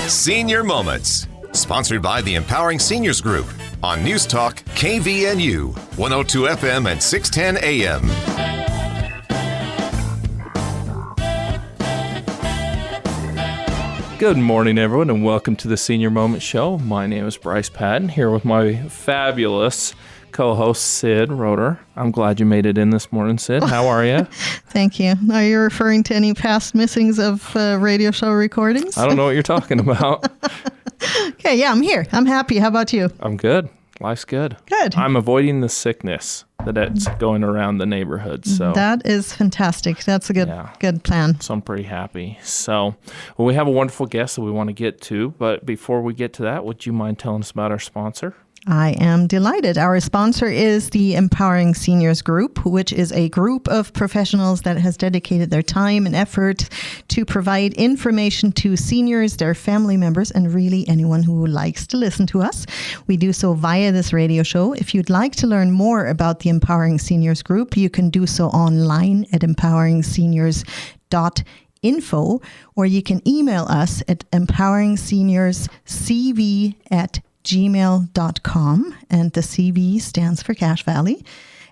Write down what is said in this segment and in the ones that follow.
Senior Moments, sponsored by the Empowering Seniors Group on News Talk KVNU, 102 FM and 610 AM. Good morning, everyone, and welcome to the Senior Moment Show. My name is Bryce Patton, here with my fabulous co-host, Sid Roeder. I'm glad you made it in this morning, Sid. How are you? Thank you. Are you referring to any past missings of radio show recordings? I don't know what you're talking about. Okay, yeah, I'm here. I'm happy. How about you? I'm good. Life's good. Good. I'm avoiding the sickness that's going around the neighborhood. So that is fantastic. That's a good plan. So I'm pretty happy. So we have a wonderful guest that we want to get to. But before we get to that, would you mind telling us about our sponsor? I am delighted. Our sponsor is the Empowering Seniors Group, which is a group of professionals that has dedicated their time and effort to provide information to seniors, their family members, and really anyone who likes to listen to us. We do so via this radio show. If you'd like to learn more about the Empowering Seniors Group, you can do so online at empoweringseniors.info, or you can email us at empoweringseniorscv@gmail.com, and the CV stands for Cache Valley.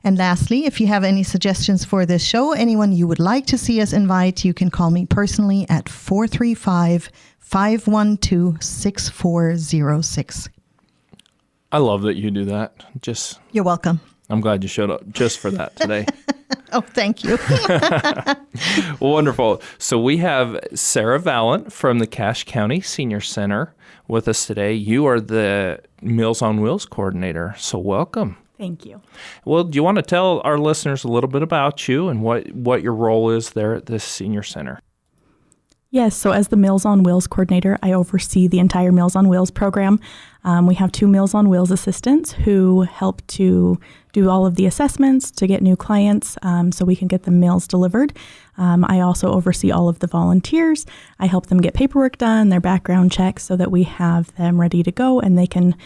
And lastly, if you have any suggestions for this show, anyone you would like to see us invite, you can call me personally at 435-512-6406. I love that you do that. You're welcome. I'm glad you showed up just for that today. Oh, thank you. Wonderful. So we have Sarah Vallant from the Cache County Senior Center with us today. You are the Meals on Wheels coordinator, so welcome. Thank you. Well, do you want to tell our listeners a little bit about you and what your role is there at this senior center? Yes, so as the Meals on Wheels coordinator, I oversee the entire Meals on Wheels program. We have 2 Meals on Wheels assistants who help to do all of the assessments to get new clients so we can get the meals delivered. I also oversee all of the volunteers. I help them get paperwork done, their background checks, so that we have them ready to go and they can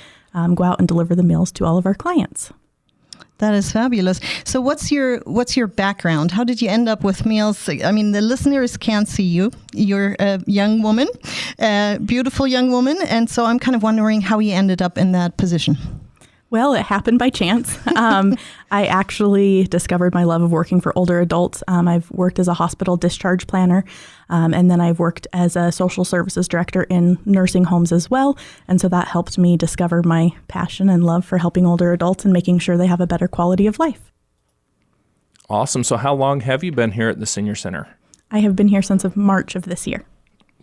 go out and deliver the meals to all of our clients. That is fabulous. So what's your background? How did you end up with meals? I mean, the listeners can't see you. You're a young woman, a beautiful young woman. And so I'm kind of wondering how you ended up in that position. Well, it happened by chance. I actually discovered my love of working for older adults. I've worked as a hospital discharge planner, and then I've worked as a social services director in nursing homes as well. And so that helped me discover my passion and love for helping older adults and making sure they have a better quality of life. Awesome. So how long have you been here at the Senior Center? I have been here since March of this year.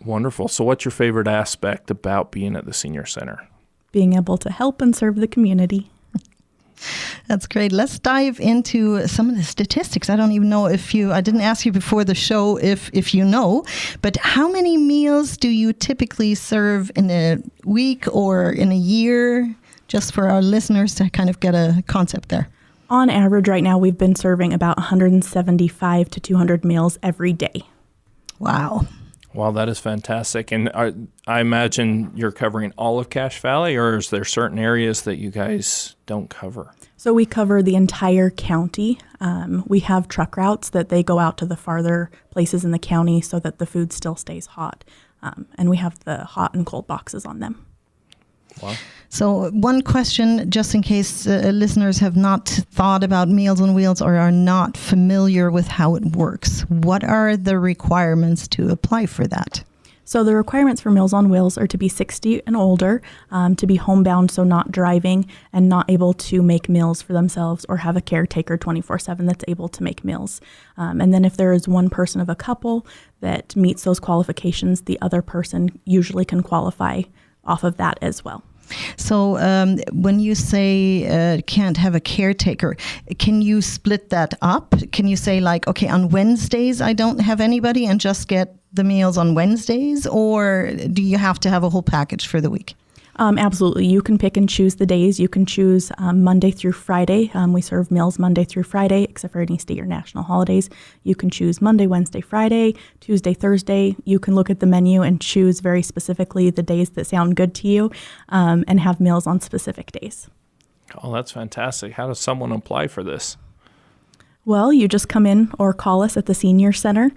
Wonderful. So what's your favorite aspect about being at the Senior Center? Being able to help and serve the community. That's great. Let's dive into some of the statistics. I don't even know I didn't ask you before the show if you know, but how many meals do you typically serve in a week or in a year, just for our listeners to kind of get a concept there? On average, right now, we've been serving about 175 to 200 meals every day. Wow. Wow, that is fantastic. And I imagine you're covering all of Cache Valley, or is there certain areas that you guys don't cover? So we cover the entire county. We have truck routes that they go out to the farther places in the county so that the food still stays hot. And we have the hot and cold boxes on them. Wow. So one question, just in case listeners have not thought about Meals on Wheels or are not familiar with how it works. What are the requirements to apply for that? So the requirements for Meals on Wheels are to be 60 and older, to be homebound, so not driving, and not able to make meals for themselves or have a caretaker 24/7 that's able to make meals. And then if there is one person of a couple that meets those qualifications, the other person usually can qualify off of that as well. So when you say can't have a caretaker, can you split that up? Can you say like, okay, on Wednesdays I don't have anybody and just get the meals on Wednesdays, or do you have to have a whole package for the week? Absolutely. You can pick and choose the days. You can choose Monday through Friday. We serve meals Monday through Friday, except for any state or national holidays. You can choose Monday, Wednesday, Friday, Tuesday, Thursday. You can look at the menu and choose very specifically the days that sound good to you, and have meals on specific days. Oh, that's fantastic. How does someone apply for this? Well, you just come in or call us at the Senior Center.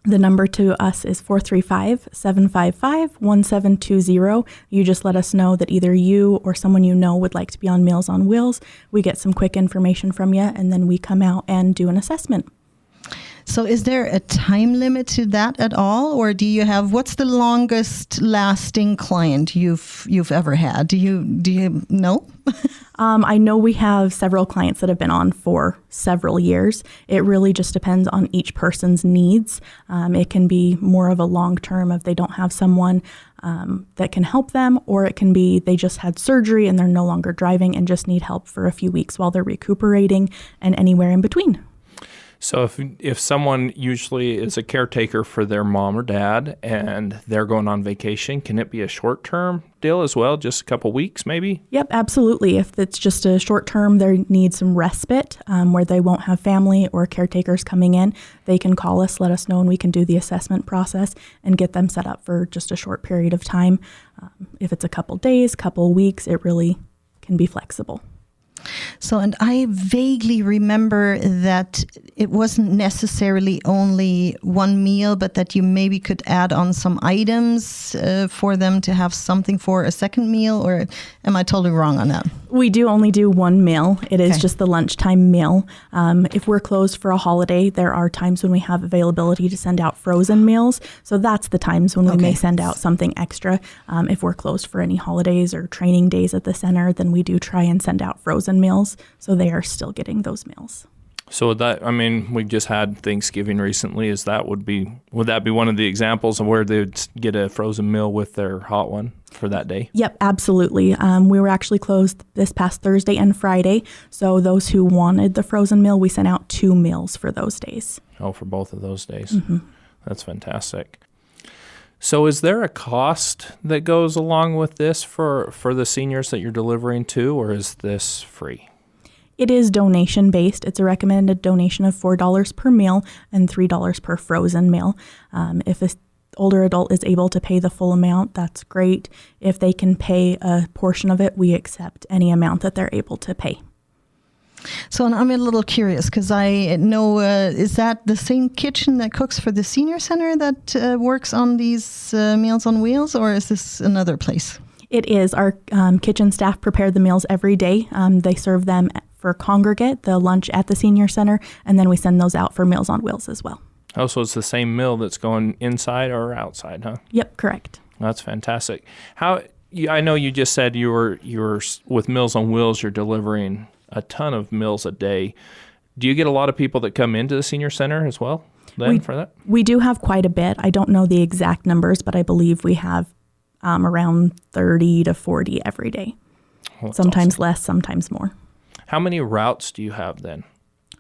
The number to us is 435-755-1720. You just let us know that either you or someone you know would like to be on Meals on Wheels. We get some quick information from you, and then we come out and do an assessment. So is there a time limit to that at all? Or do you have, what's the longest lasting client you've ever had? Do you know? I know we have several clients that have been on for several years. It really just depends on each person's needs. It can be more of a long term if they don't have someone that can help them, or it can be they just had surgery and they're no longer driving and just need help for a few weeks while they're recuperating, and anywhere in between. So if someone usually is a caretaker for their mom or dad and they're going on vacation, can it be a short-term deal as well, just a couple weeks maybe? Yep, absolutely. If it's just a short term, they need some respite where they won't have family or caretakers coming in, they can call us, let us know, and we can do the assessment process and get them set up for just a short period of time. If it's a couple days, couple weeks, it really can be flexible. So, and I vaguely remember that it wasn't necessarily only one meal, but that you maybe could add on some items for them to have something for a second meal, or am I totally wrong on that? We do only do one meal. It is just the lunchtime meal. If we're closed for a holiday, there are times when we have availability to send out frozen meals. So that's the times when we may send out something extra. If we're closed for any holidays or training days at the center, then we do try and send out frozen meals. So they are still getting those meals. So we just had Thanksgiving recently. Would that be one of the examples of where they'd get a frozen meal with their hot one for that day? Yep, absolutely. We were actually closed this past Thursday and Friday. So those who wanted the frozen meal, we sent out 2 meals for those days. Oh, for both of those days. Mm-hmm. That's fantastic. So is there a cost that goes along with this for the seniors that you're delivering to, or is this free? It is donation-based. It's a recommended donation of $4 per meal and $3 per frozen meal. If an older adult is able to pay the full amount, that's great. If they can pay a portion of it, we accept any amount that they're able to pay. So I'm a little curious because I know, is that the same kitchen that cooks for the senior center that works on these Meals on Wheels, or is this another place? It is. Our kitchen staff prepare the meals every day. They serve them for congregate, the lunch at the senior center, and then we send those out for Meals on Wheels as well. Oh, so it's the same meal that's going inside or outside, huh? Yep, correct. That's fantastic. I know you just said you were with Meals on Wheels, you're delivering a ton of meals a day. Do you get a lot of people that come into the senior center as well for that? We do have quite a bit. I don't know the exact numbers, but I believe we have around 30 to 40 every day. Well, sometimes awesome. Less, sometimes more. How many routes do you have then?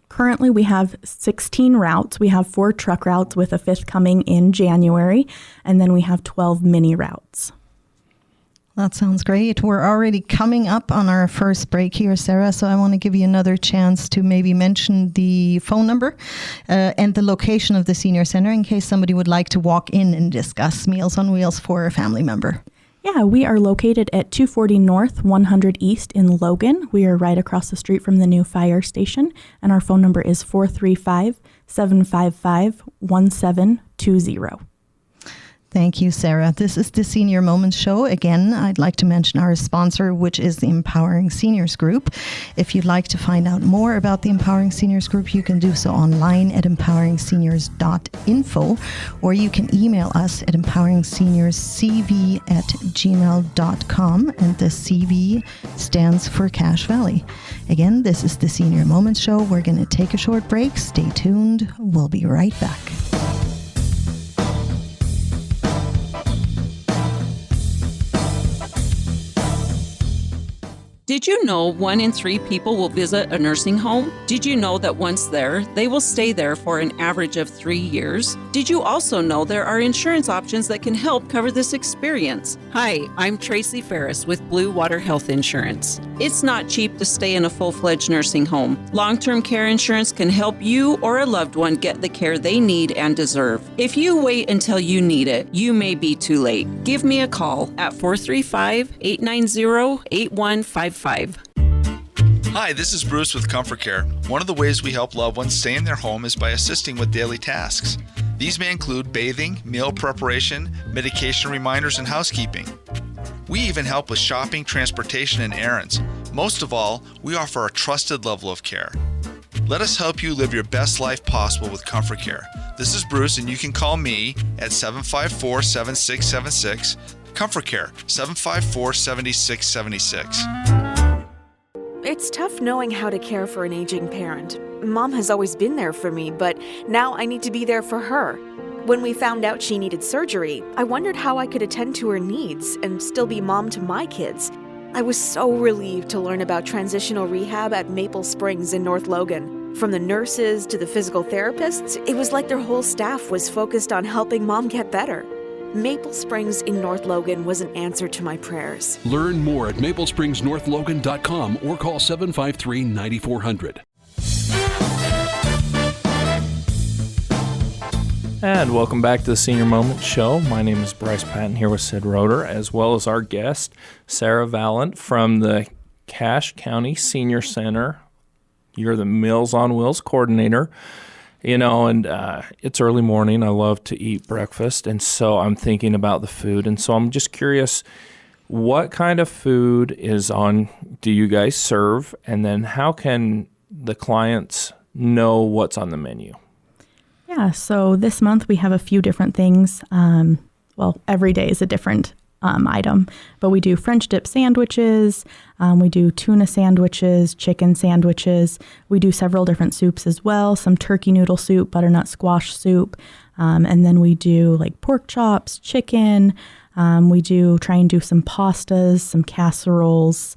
Currently, we have 16 routes. We have 4 truck routes with a 5th coming in January, and then we have 12 mini routes. That sounds great. We're already coming up on our first break here, Sarah, so I want to give you another chance to maybe mention the phone number and the location of the senior center in case somebody would like to walk in and discuss Meals on Wheels for a family member. Yeah, we are located at 240 North, 100 East in Logan. We are right across the street from the new fire station, and our phone number is 435-755-1720. Thank you, Sarah. This is the Senior Moments Show. Again, I'd like to mention our sponsor, which is the Empowering Seniors Group. If you'd like to find out more about the Empowering Seniors Group, you can do so online at empoweringseniors.info, or you can email us at empoweringseniorscv@gmail.com, and the CV stands for Cache Valley. Again, this is the Senior Moments Show. We're going to take a short break. Stay tuned. We'll be right back. Did you know 1 in 3 people will visit a nursing home? Did you know that once there, they will stay there for an average of 3 years? Did you also know there are insurance options that can help cover this experience? Hi, I'm Tracy Ferris with Blue Water Health Insurance. It's not cheap to stay in a full-fledged nursing home. Long-term care insurance can help you or a loved one get the care they need and deserve. If you wait until you need it, you may be too late. Give me a call at 435-890-8155. Hi, this is Bruce with Comfort Care. One of the ways we help loved ones stay in their home is by assisting with daily tasks. These may include bathing, meal preparation, medication reminders, and housekeeping. We even help with shopping, transportation, and errands. Most of all, we offer a trusted level of care. Let us help you live your best life possible with Comfort Care. This is Bruce, and you can call me at 754-7676. Comfort Care, 754-7676. It's tough knowing how to care for an aging parent. Mom has always been there for me, but now I need to be there for her. When we found out she needed surgery, I wondered how I could attend to her needs and still be mom to my kids. I was so relieved to learn about transitional rehab at Maple Springs in North Logan. From the nurses to the physical therapists, it was like their whole staff was focused on helping Mom get better. Maple Springs in North Logan was an answer to my prayers. Learn more at maplespringsnorthlogan.com or call 753-9400. And welcome back to the Senior Moment Show. My name is Bryce Patton here with Sid Roeder, as well as our guest, Sarah Vallant from the Cache County Senior Center. You're the Meals on Wheels coordinator. You know, and it's early morning. I love to eat breakfast, and so I'm thinking about the food. And so I'm just curious, what kind of food do you guys serve? And then how can the clients know what's on the menu? Yeah, so this month we have a few different things. Every day is a different item, but we do French dip sandwiches, we do tuna sandwiches, chicken sandwiches, we do several different soups as well, some turkey noodle soup, butternut squash soup, and then we do like pork chops, chicken, we do try and do some pastas, some casseroles,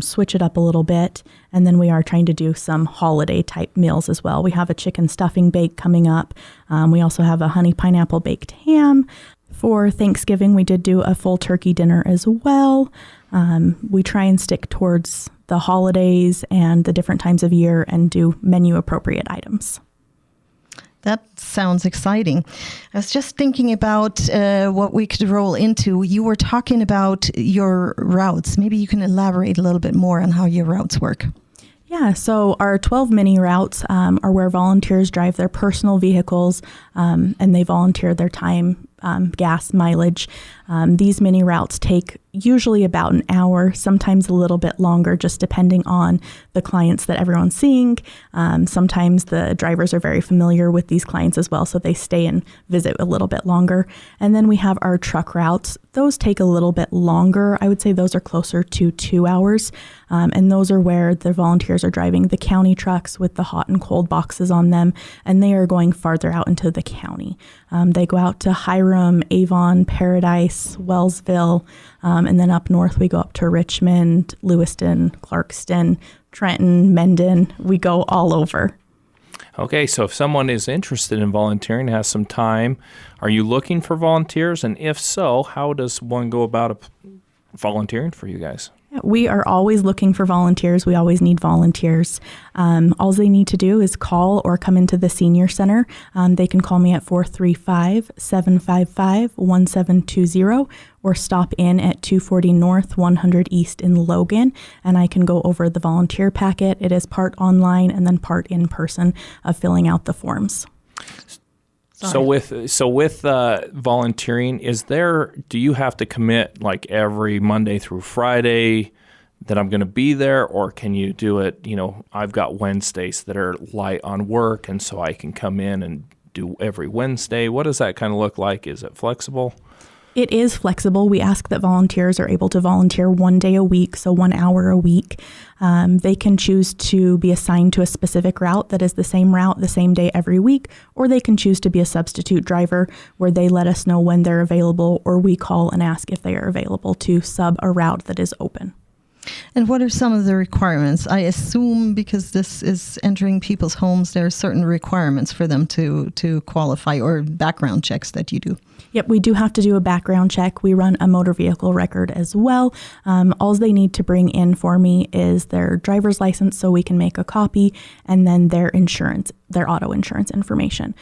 switch it up a little bit, and then we are trying to do some holiday type meals as well. We have a chicken stuffing bake coming up, we also have a honey pineapple baked ham. For Thanksgiving, we did do a full turkey dinner as well. We try and stick towards the holidays and the different times of year and do menu-appropriate items. That sounds exciting. I was just thinking about what we could roll into. You were talking about your routes. Maybe you can elaborate a little bit more on how your routes work. Yeah, so our 12 mini routes are where volunteers drive their personal vehicles and they volunteer their time, gas, mileage. These mini routes take usually about an hour, sometimes a little bit longer, just depending on the clients that everyone's seeing. Sometimes the drivers are very familiar with these clients as well, so they stay and visit a little bit longer. And then we have our truck routes. Those take a little bit longer. I would say those are closer to 2 hours. And those are where the volunteers are driving the county trucks with the hot and cold boxes on them, and they are going farther out into the county. They go out to Hiram, Avon, Paradise, Wellsville, and then up north we go up to Richmond, Lewiston, Clarkston, Trenton, Mendon. We go all over. Okay, so if someone is interested in volunteering, has some time, are you looking for volunteers? And if so, how does one go about volunteering for you guys? We are always looking for volunteers. We always need volunteers. All they need to do is call or come into the Senior Center. They can call me at 435-755-1720 or stop in at 240 North, 100 East in Logan, and I can go over the volunteer packet. It is part online and then part in person of filling out the forms. Sorry. So with volunteering, do you have to commit like every Monday through Friday that I'm going to be there, or can you do it, I've got Wednesdays that are light on work and so I can come in and do every Wednesday? What does that kind of look like? Is it flexible? It is flexible. We ask that volunteers are able to volunteer 1 day a week, so 1 hour a week. They can choose to be assigned to a specific route that is the same route the same day every week, or they can choose to be a substitute driver where they let us know when they're available, or we call and ask if they are available to sub a route that is open. And what are some of the requirements? I assume because this is entering people's homes, there are certain requirements for them to qualify, or background checks that you do. Yep, we do have to do a background check. We run a motor vehicle record as well. All they need to bring in for me is their driver's license so we can make a copy, and then their insurance, their auto insurance information.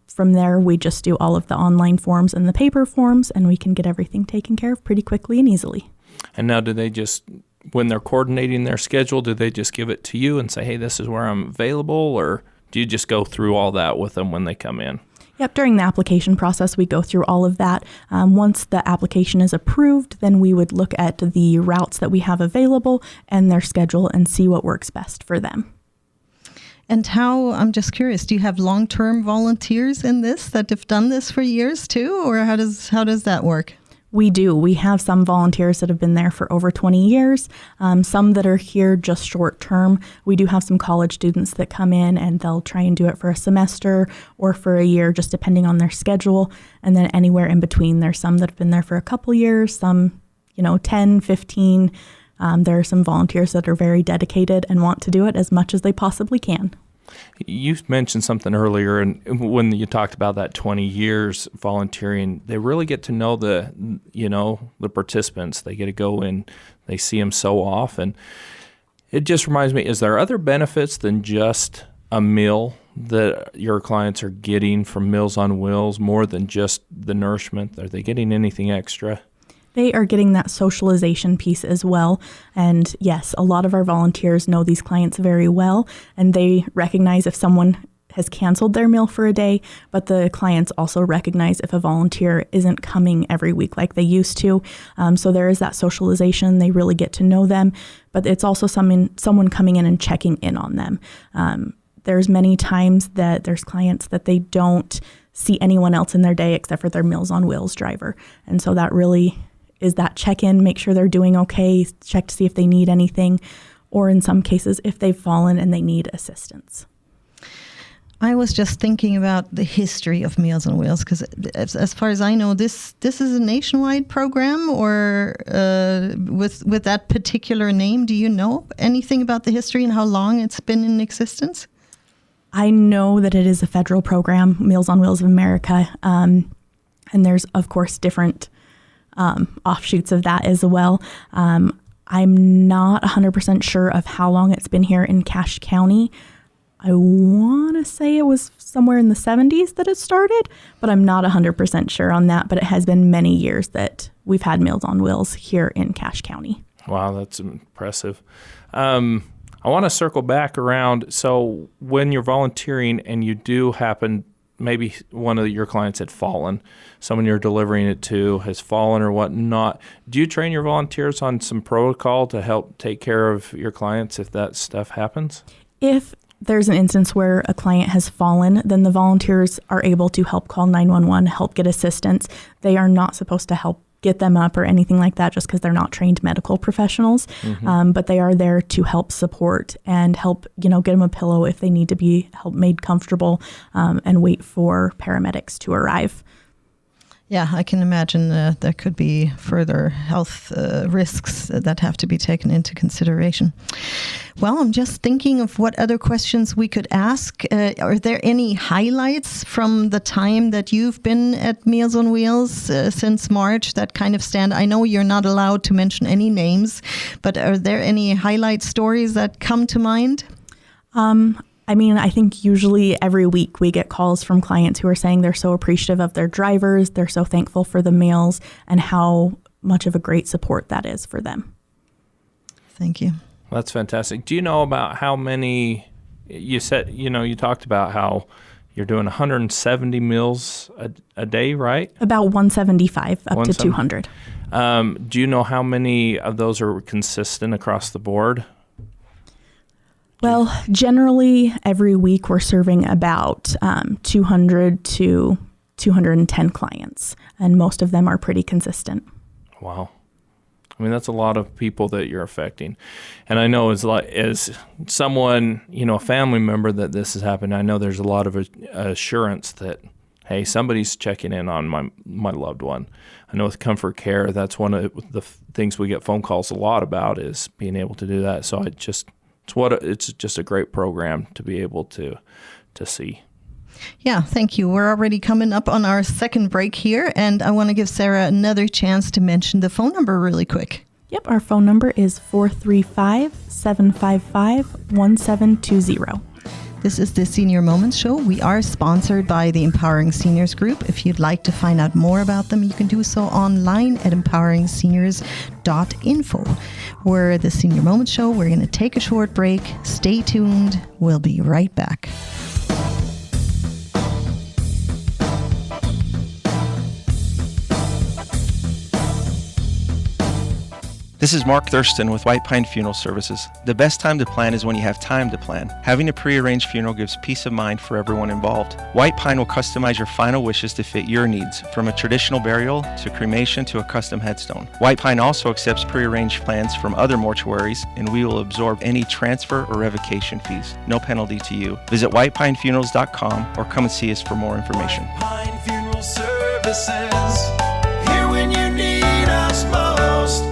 From there, we just do all of the online forms and the paper forms, and we can get everything taken care of pretty quickly and easily. And now do they just, when they're coordinating their schedule, do they just give it to you and say, hey, this is where I'm available, or do you just go through all that with them when they come in? Yep, during the application process, we go through all of that. Once the application is approved, then we would look at the routes that we have available and their schedule and see what works best for them. And I'm just curious, do you have long-term volunteers in this that have done this for years too, or how does that work? We do. We have some volunteers that have been there for over 20 years, some that are here just short term. We do have some college students that come in and they'll try and do it for a semester or for a year, just depending on their schedule. And then anywhere in between, there's some that have been there for a couple years, some, 10, 15. There are some volunteers that are very dedicated and want to do it as much as they possibly can. You mentioned something earlier, and when you talked about that 20 years volunteering, they really get to know the participants. They get to go in, they see them so often. It just reminds me, is there other benefits than just a meal that your clients are getting from Meals on Wheels, more than just the nourishment? Are they getting anything extra? They are getting that socialization piece as well. And yes, a lot of our volunteers know these clients very well, and they recognize if someone has canceled their meal for a day, but the clients also recognize if a volunteer isn't coming every week like they used to. So there is that socialization. They really get to know them, but it's also someone coming in and checking in on them. There's many times that there's clients that they don't see anyone else in their day except for their Meals on Wheels driver. And so that really is that check-in, make sure they're doing okay, check to see if they need anything, or in some cases, if they've fallen and they need assistance. I was just thinking about the history of Meals on Wheels, because as far as I know, this is a nationwide program, or with that particular name. Do you know anything about the history and how long it's been in existence? I know that it is a federal program, Meals on Wheels of America, and there's, of course, different offshoots of that as well. I'm not 100% sure of how long it's been here in Cache County. I want to say it was somewhere in the 70s that it started, but I'm not 100% sure on that. But it has been many years that we've had Meals on Wheels here in Cache County. Wow, that's impressive. I want to circle back around. So when you're volunteering and you do happen, maybe one of your clients had fallen, someone you're delivering it to has fallen or whatnot, do you train your volunteers on some protocol to help take care of your clients if that stuff happens? If there's an instance where a client has fallen, then the volunteers are able to help call 911, help get assistance. They are not supposed to help get them up or anything like that just because they're not trained medical professionals. But they are there to help support and help, get them a pillow if they need to be made comfortable, and wait for paramedics to arrive. Yeah, I can imagine there could be further health risks that have to be taken into consideration. Well, I'm just thinking of what other questions we could ask. Are there any highlights from the time that you've been at Meals on Wheels since March that kind of stand? I know you're not allowed to mention any names, but are there any highlight stories that come to mind? I think usually every week we get calls from clients who are saying they're so appreciative of their drivers, they're so thankful for the meals, and how much of a great support that is for them. Thank you. That's fantastic. Do you know about how many, you said, you talked about how you're doing 170 meals a day, right? About 175 up to 200. Do you know how many of those are consistent across the board? Well, generally, every week we're serving about 200 to 210 clients, and most of them are pretty consistent. Wow. That's a lot of people that you're affecting. And I know as someone, a family member that this has happened, I know there's a lot of assurance that, hey, somebody's checking in on my loved one. I know with Comfort Care, that's one of the things we get phone calls a lot about, is being able to do that. So it's just a great program to be able to see. Yeah, thank you. We're already coming up on our second break here, and I want to give Sarah another chance to mention the phone number really quick. Yep, our phone number is 435-755-1720. This is the Senior Moments Show. We are sponsored by the Empowering Seniors Group. If you'd like to find out more about them, you can do so online at empoweringseniors.info. We're the Senior Moments Show. We're going to take a short break. Stay tuned. We'll be right back. This is Mark Thurston with White Pine Funeral Services. The best time to plan is when you have time to plan. Having a prearranged funeral gives peace of mind for everyone involved. White Pine will customize your final wishes to fit your needs, from a traditional burial to cremation to a custom headstone. White Pine also accepts prearranged plans from other mortuaries, and we will absorb any transfer or revocation fees. No penalty to you. Visit whitepinefunerals.com or come and see us for more information. White Pine Funeral Services, here when you need us most.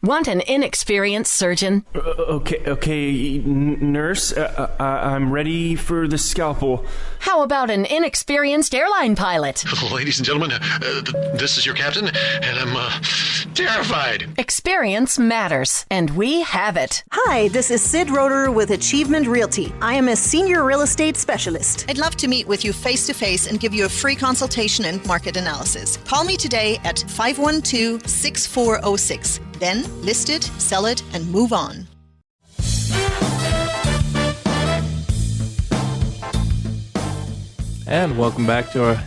Want an inexperienced surgeon? Okay, nurse, I'm ready for the scalpel. How about an inexperienced airline pilot? Ladies and gentlemen, this is your captain, and I'm terrified. Experience matters, and we have it. Hi, this is Sid Roeder with Achievement Realty. I am a senior real estate specialist. I'd love to meet with you face-to-face and give you a free consultation and market analysis. Call me today at 512-6406. Then list it, sell it, and move on. And welcome back to our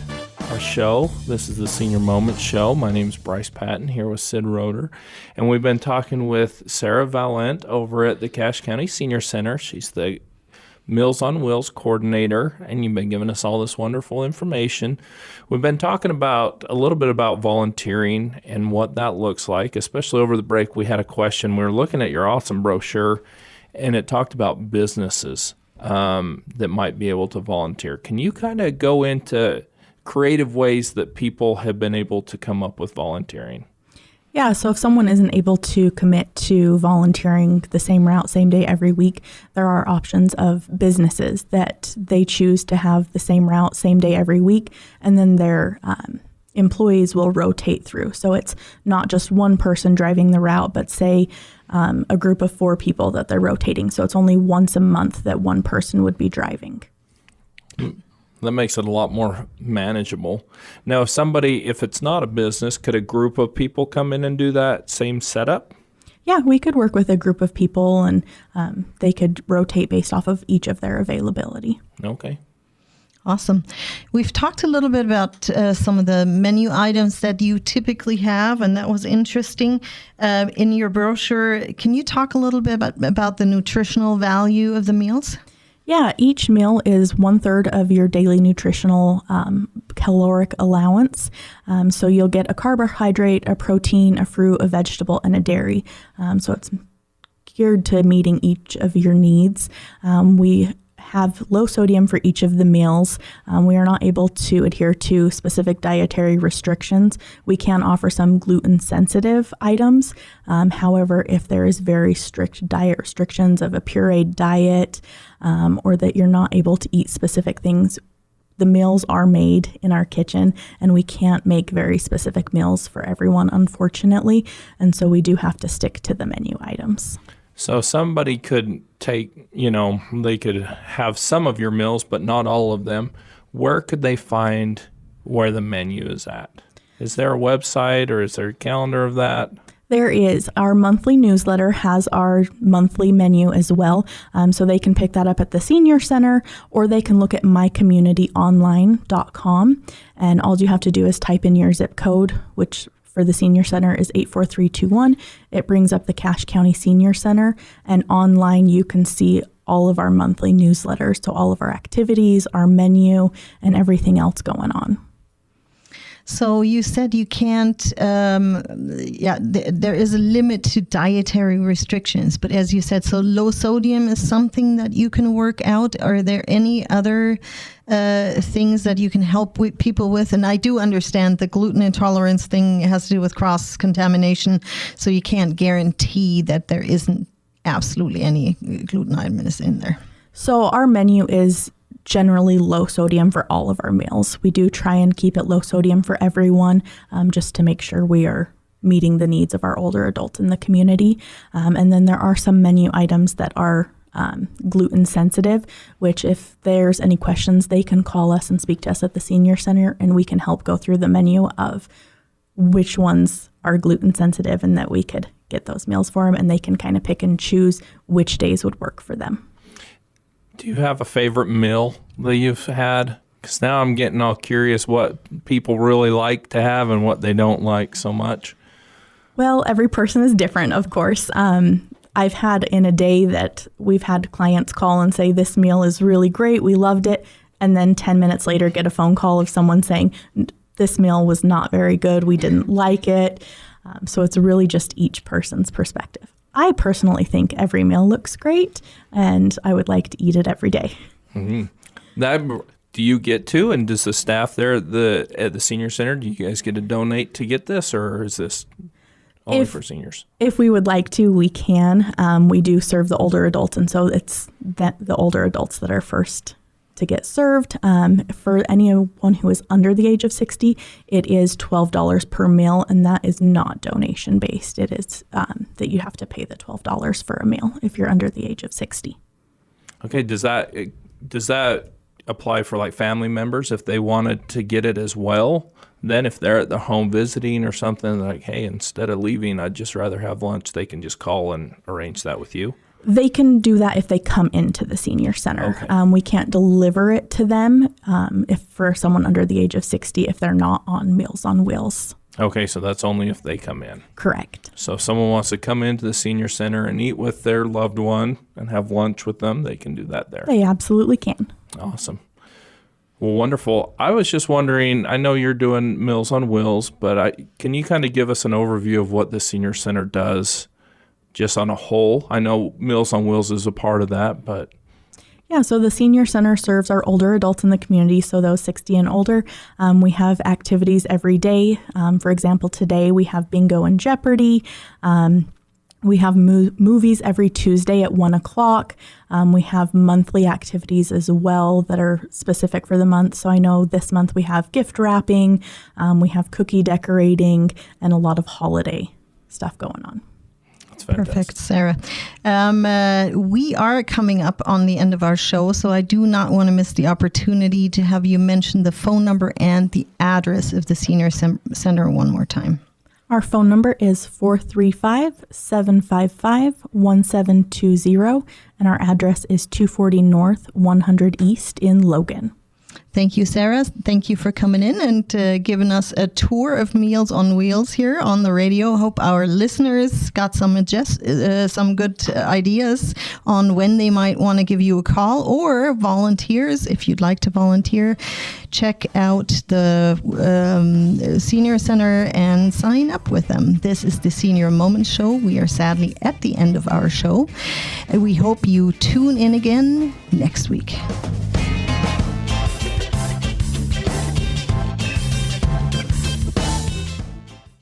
show. This is the Senior Moment Show. My name is Bryce Patton, here with Sid Roeder. And we've been talking with Sarah Valent over at the Cache County Senior Center. She's the Meals on Wheels coordinator, and you've been giving us all this wonderful information. We've been talking about a little bit about volunteering and what that looks like, especially over the break. We had a question. We were looking at your awesome brochure, and it talked about businesses that might be able to volunteer. Can you kind of go into creative ways that people have been able to come up with volunteering? Yeah, so if someone isn't able to commit to volunteering the same route, same day every week, there are options of businesses that they choose to have the same route, same day every week, and then their employees will rotate through. So it's not just one person driving the route, but say a group of 4 people that they're rotating. So it's only once a month that one person would be driving. That makes it a lot more manageable. Now, if it's not a business, could a group of people come in and do that same setup? Yeah, we could work with a group of people, and they could rotate based off of each of their availability. Okay. Awesome. We've talked a little bit about some of the menu items that you typically have, and that was interesting. In your brochure, can you talk a little bit about the nutritional value of the meals? Yeah, each meal is 1/3 of your daily nutritional caloric allowance. So you'll get a carbohydrate, a protein, a fruit, a vegetable, and a dairy. So it's geared to meeting each of your needs. We have low sodium for each of the meals. We are not able to adhere to specific dietary restrictions. We can offer some gluten-sensitive items. However, if there is very strict diet restrictions of a pureed diet, or that you're not able to eat specific things, the meals are made in our kitchen, and we can't make very specific meals for everyone, unfortunately. And so we do have to stick to the menu items. So somebody could they could have some of your meals, but not all of them. Where could they find where the menu is at? Is there a website or is there a calendar of that? There is. Our monthly newsletter has our monthly menu as well. So they can pick that up at the Senior Center, or they can look at mycommunityonline.com. And all you have to do is type in your zip code, which for the Senior Center is 84321. It brings up the Cache County Senior Center, and online you can see all of our monthly newsletters, so all of our activities, our menu, and everything else going on. So you said you can't, there is a limit to dietary restrictions, but as you said, so low sodium is something that you can work out. Are there any other things that you can help people with? And I do understand the gluten intolerance thing has to do with cross-contamination, so you can't guarantee that there isn't absolutely any gluten items in there. So our menu is generally low sodium for all of our meals. We do try and keep it low sodium for everyone, just to make sure we are meeting the needs of our older adults in the community. And then there are some menu items that are gluten sensitive, which if there's any questions, they can call us and speak to us at the Senior Center, and we can help go through the menu of which ones are gluten sensitive and that we could get those meals for them, and they can kind of pick and choose which days would work for them. Do you have a favorite meal that you've had? Because now I'm getting all curious what people really like to have and what they don't like so much. Well, every person is different, of course. I've had in a day that we've had clients call and say, this meal is really great, we loved it. And then 10 minutes later, get a phone call of someone saying, this meal was not very good, we didn't like it. So it's really just each person's perspective. I personally think every meal looks great, and I would like to eat it every day. Mm-hmm. Do you get to, and does the staff there at the senior center, do you guys get to donate to get this, or is this only for seniors? If we would like to, we can. We do serve the older adults, and so it's the older adults that are first to get served. For anyone who is under the age of 60, it is $12 per meal, and that is not donation based. It is that you have to pay the $12 for a meal if you're under the age of 60. Okay, does that apply for like family members if they wanted to get it as well? Then if they're at the home visiting or something, like, hey, instead of leaving, I'd just rather have lunch, they can just call and arrange that with you? They can do that if they come into the senior center. Okay. We can't deliver it to them if for someone under the age of 60 if they're not on Meals on Wheels. Okay, so that's only if they come in. Correct. So if someone wants to come into the senior center and eat with their loved one and have lunch with them, they can do that there. They absolutely can. Awesome. Well, wonderful. I was just wondering, I know you're doing Meals on Wheels, but can you kind of give us an overview of what the senior center does just on a whole? I know Meals on Wheels is a part of that, but... Yeah, so the senior center serves our older adults in the community, so those 60 and older. We have activities every day. For example, today we have bingo and Jeopardy. We have movies every Tuesday at 1 o'clock. We have monthly activities as well that are specific for the month. So I know this month we have gift wrapping, we have cookie decorating, and a lot of holiday stuff going on. Perfect, Sarah. We are coming up on the end of our show, so I do not want to miss the opportunity to have you mention the phone number and the address of the Senior Center one more time. Our phone number is 435-755-1720, and our address is 240 North, 100 East in Logan. Thank you, Sarah. Thank you for coming in and giving us a tour of Meals on Wheels here on the radio. Hope our listeners got some good ideas on when they might want to give you a call, or volunteers. If you'd like to volunteer, check out the Senior Center and sign up with them. This is the Senior Moments Show. We are sadly at the end of our show. We hope you tune in again next week.